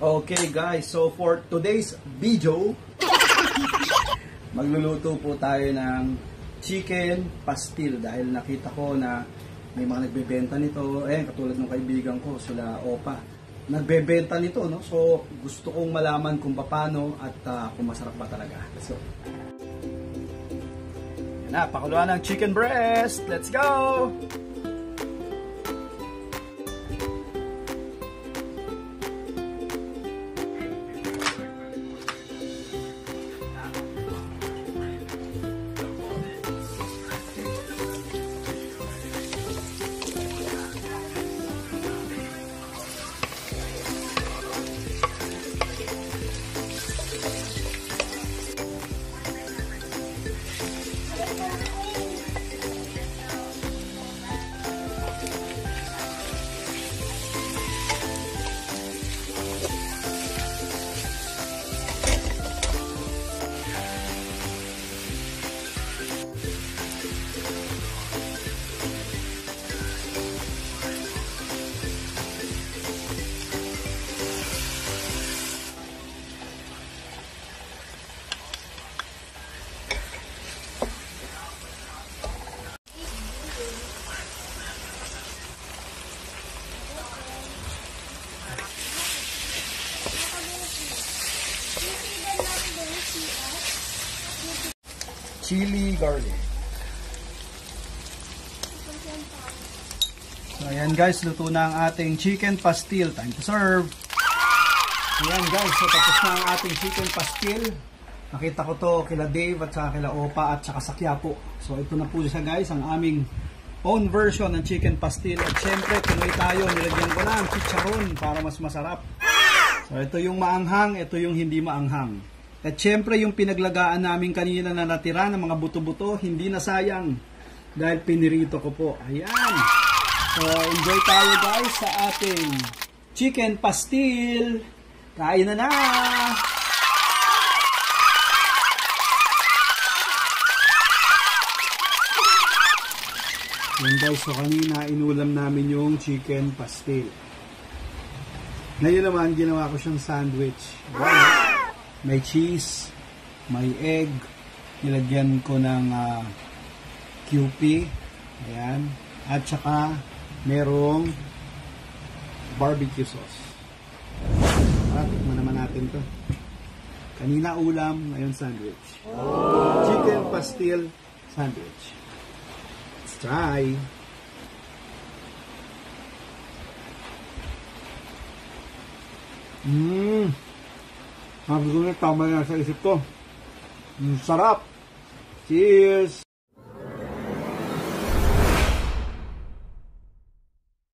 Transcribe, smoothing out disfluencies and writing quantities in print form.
Okay guys, so for today's video, magluluto po tayo ng chicken pastil dahil nakita ko na may mga nagbebenta nito. Katulad ng kaibigan ko, sila Opa. Nagbebenta nito, no? So gusto kong malaman kung paano at kung masarap ba talaga. So, yan na, pakuluan ng chicken breast. Let's go! Chili garlic. So ayan guys, luto na ang ating chicken pastil. Time to serve. Ayan guys, so tapos na ang ating chicken pastil. Nakita ko to kila Dave at saka kila Opa at saka sa Quiapo. So ito na po siya guys, ang aming own version ng chicken pastil. At syempre, Pinoy tayo, nilagyan ko na ang chicharon para mas masarap. So ito yung maanghang, ito yung hindi maanghang. At syempre yung pinaglagaan namin kanina na natira ng mga buto-buto, hindi na sayang dahil pinirito ko po. Ayan. So enjoy tayo guys sa ating chicken pastil. Kain na na! Ayan guys, so kanina inulam namin yung chicken pastil. Ngayon naman ginawa ko siyang sandwich. Wow. May cheese, may egg, nilagyan ko ng QP, ayan, at saka merong barbecue sauce. Tikman naman natin to. Kanina ulam, ngayon sandwich. Chicken pastil sandwich. Let's try. Sabi ko na, tama na sa isip ko. Sarap. Cheers!